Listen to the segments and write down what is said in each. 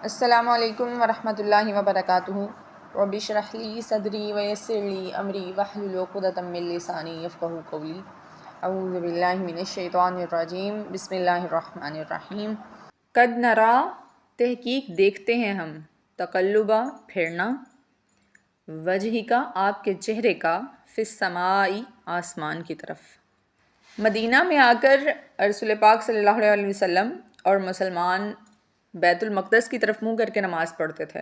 السلام علیکم ورحمۃ اللہ وبرکاتہ۔ رب اشرح لی صدری ویسر لی امری واحلل عقدۃ من لسانی یفقہوا قولی۔ اعوذ باللہ من الشیطان الرجیم، بسم اللہ الرحمن الرحیم۔ قد نرا، تحقیق دیکھتے ہیں ہم، تقلبا پھرنا، وجہ کا آپ کے چہرے کا، فی السماء آسمان کی طرف۔ مدینہ میں آ کر رسول پاک صلی اللہ علیہ وسلم اور مسلمان بیت المقدس کی طرف منہ کر کے نماز پڑھتے تھے،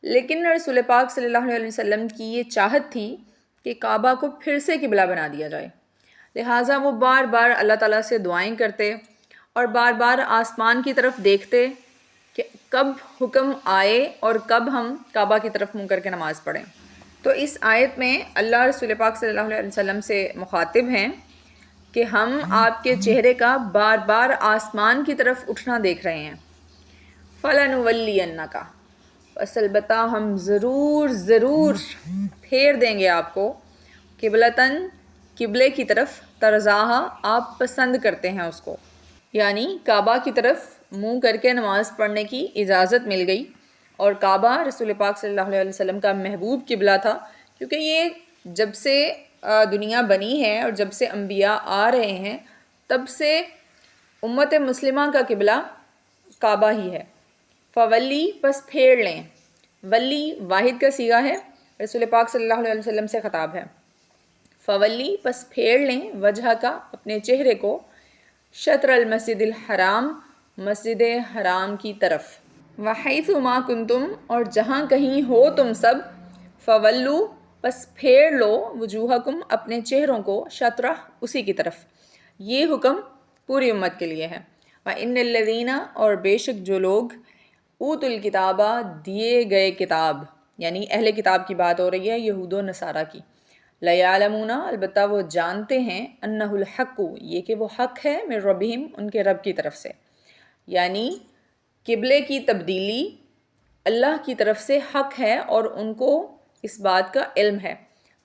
لیکن رسول پاک صلی اللہ علیہ وسلم کی یہ چاہت تھی کہ کعبہ کو پھر سے قبلہ بنا دیا جائے، لہٰذا وہ بار بار اللہ تعالیٰ سے دعائیں کرتے اور بار بار آسمان کی طرف دیکھتے کہ کب حکم آئے اور کب ہم کعبہ کی طرف منہ کر کے نماز پڑھیں۔ تو اس آیت میں اللہ رسول پاک صلی اللہ علیہ وسلم سے مخاطب ہیں کہ ہم آپ کے چہرے کا بار بار آسمان کی طرف اٹھنا دیکھ رہے ہیں۔ فَلَنُوَلِّيَنَّكَ، بس البتہ ہم ضرور پھیر دیں گے آپ کو، قبلتاً قبلے کی طرف، ترضاہا آپ پسند کرتے ہیں اس کو، یعنی کعبہ کی طرف منہ کر کے نماز پڑھنے کی اجازت مل گئی۔ اور کعبہ رسول پاک صلی اللہ علیہ وسلم کا محبوب قبلہ تھا، کیونکہ یہ جب سے دنیا بنی ہے اور جب سے انبیاء آ رہے ہیں تب سے امت مسلمہ کا قبلہ کعبہ ہی ہے۔ فولی، پس پھیر لیں، ولی واحد کا صیغہ ہے، رسول پاک صلی اللہ علیہ وسلم سے خطاب ہے۔ فولی، پس پھیر لیں، وجہ کا اپنے چہرے کو، شطر المسجد الحرام، مسجد حرام کی طرف، وحیث ما کنتم، اور جہاں کہیں ہو تم سب، فولو، پس پھیر لو، وجوہکم، اپنے چہروں کو، شطرہ، اسی کی طرف۔ یہ حکم پوری امت کے لیے ہے۔ وَإِنَّ الَّذِينَ، اور بے شک جو لوگ، اوت الکتابہ، دیے گئے کتاب، یعنی اہل کتاب کی بات ہو رہی ہے، یہود و نصارہ کی، لَيَعْلَمُونَ، البتہ وہ جانتے ہیں، أَنَّهُ الْحَقُّ، یہ کہ وہ حق ہے، من ربہم، ان کے رب کی طرف سے، یعنی قبلے کی تبدیلی اللہ کی طرف سے حق ہے اور ان کو اس بات کا علم ہے۔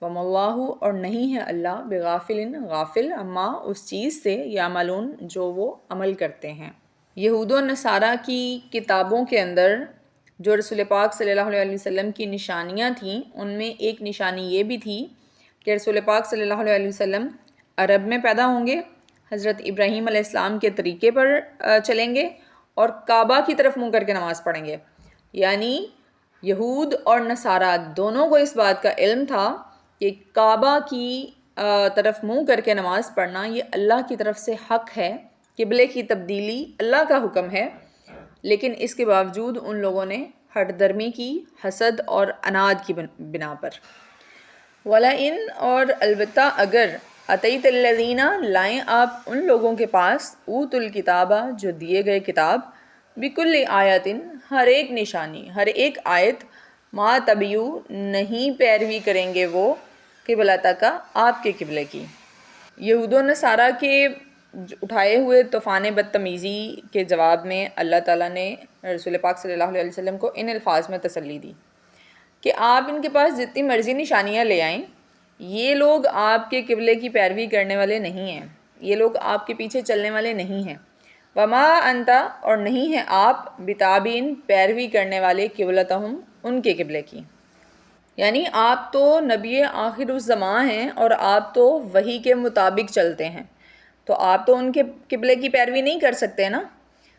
وَمَا اللَّهُ، اور نہیں ہے اللہ، بغافل، غافل، اما اس چیز سے، یعملون، جو وہ عمل کرتے ہیں۔ یہود و نصارہ کی کتابوں کے اندر جو رسول پاک صلی اللہ علیہ وسلم کی نشانیاں تھیں، ان میں ایک نشانی یہ بھی تھی کہ رسول پاک صلی اللہ علیہ وسلم عرب میں پیدا ہوں گے، حضرت ابراہیم علیہ السلام کے طریقے پر چلیں گے اور کعبہ کی طرف منہ کر کے نماز پڑھیں گے۔ یعنی یہود اور نصارہ دونوں کو اس بات کا علم تھا کہ کعبہ کی طرف منہ کر کے نماز پڑھنا یہ اللہ کی طرف سے حق ہے، قبلے کی تبدیلی اللہ کا حکم ہے، لیکن اس کے باوجود ان لوگوں نے ہٹ درمی کی، حسد اور عناد کی بنا پر۔ وَلَئِن، اور البتہ اگر، اَتَيْتَ الَّذِينَ، لائیں آپ ان لوگوں کے پاس، اوت الکتابہ، جو دیے گئے کتاب، بِكُلِّ آیَةٍ، ہر ایک نشانی، ہر ایک آیت، ما تبیو، نہیں پیروی کریں گے وہ، قبلتک کا، آپ کے قبلے کی۔ یہود و نصارہ کے اٹھائے ہوئے طوفان بدتمیزی کے جواب میں اللہ تعالیٰ نے رسول پاک صلی اللہ علیہ وسلم کو ان الفاظ میں تسلی دی کہ آپ ان کے پاس جتنی مرضی نشانیاں لے آئیں، یہ لوگ آپ کے قبلے کی پیروی کرنے والے نہیں ہیں، یہ لوگ آپ کے پیچھے چلنے والے نہیں ہیں۔ وما انت، اور نہیں ہیں آپ، بتابین، پیروی کرنے والے، قبلتہم، ان کے قبلے کی، یعنی آپ تو نبی آخر الزمان ہیں اور آپ تو وحی کے مطابق چلتے ہیں، تو آپ تو ان کے قبلے کی پیروی نہیں کر سکتے نا۔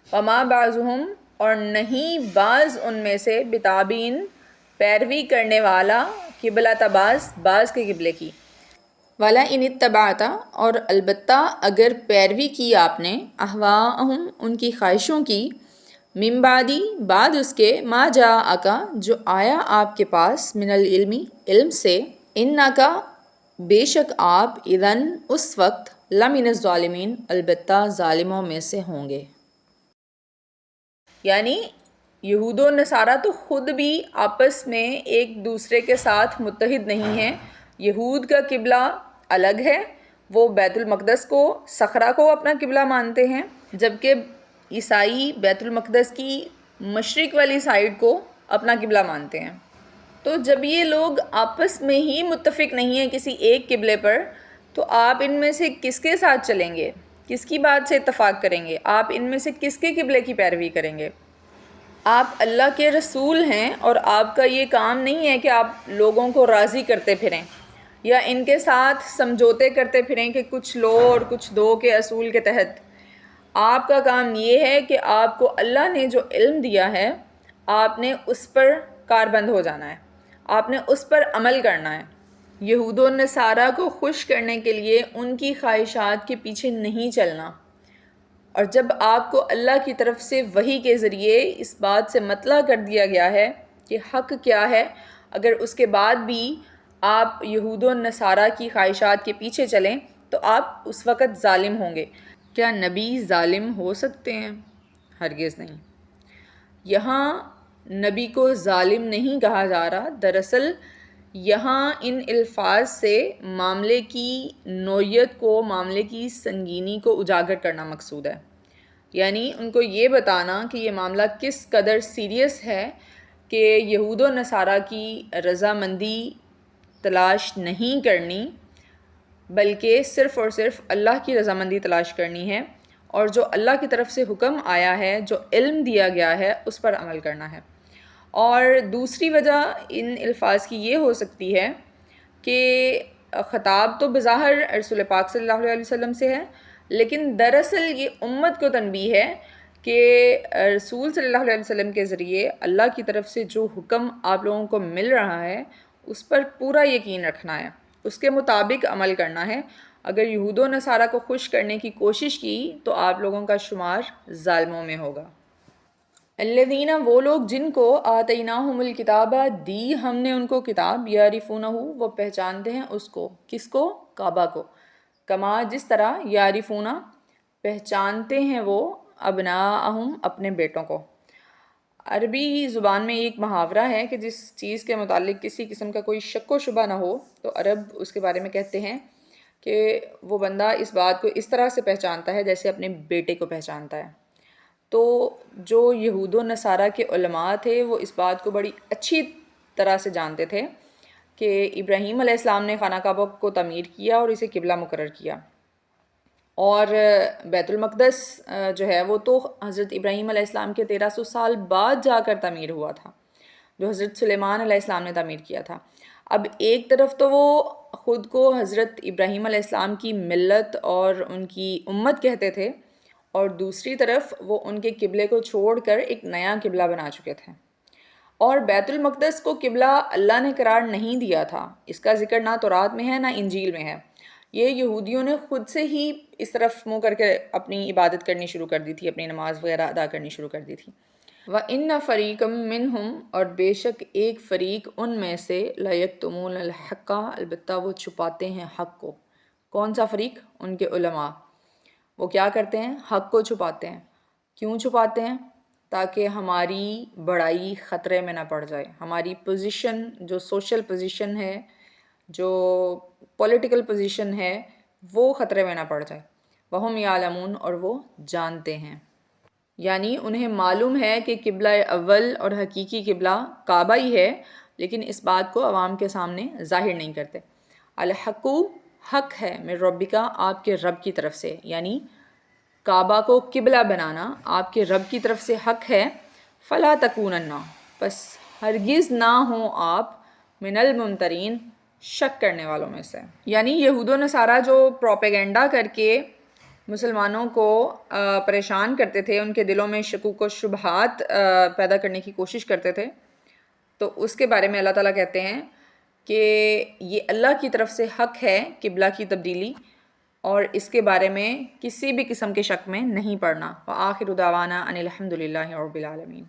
وما بعضهم، اور نہیں بعض ان میں سے، بتابین، پیروی کرنے والا، قبلۃ بعض کے قبلے کی۔ وَلَئِنِ اتَّبَعْتَ، اور البتہ اگر پیروی کی آپ نے، اہواءہم، ان کی خواہشوں کی، من بعدی، بعد اس کے، ما جاءک، جو آیا آپ کے پاس، من العلم، علم سے، انک، بے شک آپ، اذن، اس وقت، لمن الظالمین، البتہ ظالموں میں سے ہوں گے۔ یعنی یہود و نصارہ تو خود بھی آپس میں ایک دوسرے کے ساتھ متحد نہیں ہیں۔ یہود کا قبلہ الگ ہے، وہ بیت المقدس کو، صخرہ کو اپنا قبلہ مانتے ہیں، جبکہ عیسائی بیت المقدس کی مشرق والی سائڈ کو اپنا قبلہ مانتے ہیں۔ تو جب یہ لوگ آپس میں ہی متفق نہیں ہیں کسی ایک قبلے پر، تو آپ ان میں سے کس کے ساتھ چلیں گے، کس کی بات سے اتفاق کریں گے، آپ ان میں سے کس کے قبلے کی پیروی کریں گے؟ آپ اللہ کے رسول ہیں اور آپ کا یہ کام نہیں ہے کہ آپ لوگوں کو راضی کرتے پھریں یا ان کے ساتھ سمجھوتے کرتے پھریں کہ کچھ لو اور کچھ دو کے اصول کے تحت۔ آپ کا کام یہ ہے کہ آپ کو اللہ نے جو علم دیا ہے آپ نے اس پر کاربند ہو جانا ہے، آپ نے اس پر عمل کرنا ہے۔ یہود و نصارہ کو خوش کرنے کے لیے ان کی خواہشات کے پیچھے نہیں چلنا، اور جب آپ کو اللہ کی طرف سے وحی کے ذریعے اس بات سے مطلع کر دیا گیا ہے کہ حق کیا ہے، اگر اس کے بعد بھی آپ یہود و نصارہ کی خواہشات کے پیچھے چلیں تو آپ اس وقت ظالم ہوں گے۔ کیا نبی ظالم ہو سکتے ہیں؟ ہرگز نہیں۔ یہاں نبی کو ظالم نہیں کہا جا رہا، دراصل یہاں ان الفاظ سے معاملے کی نوعیت کو، معاملے کی سنگینی کو اجاگر کرنا مقصود ہے، یعنی ان کو یہ بتانا کہ یہ معاملہ کس قدر سیریس ہے کہ یہود و نصارہ کی رضامندی تلاش نہیں کرنی، بلکہ صرف اور صرف اللہ کی رضامندی تلاش کرنی ہے، اور جو اللہ کی طرف سے حکم آیا ہے، جو علم دیا گیا ہے، اس پر عمل کرنا ہے۔ اور دوسری وجہ ان الفاظ کی یہ ہو سکتی ہے کہ خطاب تو بظاہر رسول پاک صلی اللہ علیہ وسلم سے ہے، لیکن دراصل یہ امت کو تنبیہ ہے کہ رسول صلی اللہ علیہ وسلم کے ذریعے اللہ کی طرف سے جو حکم آپ لوگوں کو مل رہا ہے اس پر پورا یقین رکھنا ہے، اس کے مطابق عمل کرنا ہے۔ اگر یہود و نصارہ کو خوش کرنے کی کوشش کی تو آپ لوگوں کا شمار ظالموں میں ہوگا۔ الذین، وہ لوگ جن کو آتیناہم الکتاب، دی ہم نے ان کو کتاب، یعرفونہ، وہ پہچانتے ہیں اس کو، کس کو؟ کعبہ کو، کما، جس طرح، یعرفونہ، پہچانتے ہیں وہ، ابناءہم، اپنے بیٹوں کو۔ عربی زبان میں ایک محاورہ ہے کہ جس چیز کے متعلق کسی قسم کا کوئی شک و شبہ نہ ہو تو عرب اس کے بارے میں کہتے ہیں کہ وہ بندہ اس بات کو اس طرح سے پہچانتا ہے جیسے اپنے بیٹے کو پہچانتا ہے۔ تو جو یہود و نصارہ کے علماء تھے وہ اس بات کو بڑی اچھی طرح سے جانتے تھے کہ ابراہیم علیہ السلام نے خانہ کعبہ کو تعمیر کیا اور اسے قبلہ مقرر کیا، اور بیت المقدس جو ہے وہ تو حضرت ابراہیم علیہ السلام کے 1300 سال بعد جا کر تعمیر ہوا تھا، جو حضرت سلیمان علیہ السلام نے تعمیر کیا تھا۔ اب ایک طرف تو وہ خود کو حضرت ابراہیم علیہ السلام کی ملت اور ان کی امت کہتے تھے، اور دوسری طرف وہ ان کے قبلے کو چھوڑ کر ایک نیا قبلہ بنا چکے تھے، اور بیت المقدس کو قبلہ اللہ نے قرار نہیں دیا تھا، اس کا ذکر نہ تورات میں ہے نہ انجیل میں ہے، یہ یہودیوں نے خود سے ہی اس طرف منہ کر کے اپنی عبادت کرنی شروع کر دی تھی، اپنی نماز وغیرہ ادا کرنی شروع کر دی تھی۔ وَإِنَّ فَرِيقًا مِّنْهُمْ، اور بے شک ایک فریق ان میں سے، لَيَكْتُمُونَ الْحَقَّ، البتہ وہ چھپاتے ہیں حق کو۔ کون سا فریق؟ ان کے علماء۔ وہ کیا کرتے ہیں؟ حق کو چھپاتے ہیں۔ کیوں چھپاتے ہیں؟ تاکہ ہماری بڑائی خطرے میں نہ پڑ جائے، ہماری پوزیشن، جو سوشل پوزیشن ہے، جو پولیٹیکل پوزیشن ہے، وہ خطرے میں نہ پڑ جائے۔ وَهُمْ يَعْلَمُونَ، اور وہ جانتے ہیں، یعنی انہیں معلوم ہے کہ قبلہ اول اور حقیقی قبلہ کعبہ ہی ہے، لیکن اس بات کو عوام کے سامنے ظاہر نہیں کرتے۔ الحق، حق ہے، من ربک، آپ کے رب کی طرف سے، یعنی کعبہ کو قبلہ بنانا آپ کے رب کی طرف سے حق ہے۔ فلا تکونن، پس ہرگز نہ ہوں آپ، من الممترین، شک کرنے والوں میں سے۔ یعنی یہود و نصارہ جو پروپیگنڈا کر کے مسلمانوں کو پریشان کرتے تھے، ان کے دلوں میں شکوک و شبہات پیدا کرنے کی کوشش کرتے تھے، تو اس کے بارے میں اللہ تعالیٰ کہتے ہیں کہ یہ اللہ کی طرف سے حق ہے قبلہ کی تبدیلی، اور اس کے بارے میں کسی بھی قسم کے شک میں نہیں پڑنا۔ وآخر دعوانا ان الحمد للہ رب العالمین۔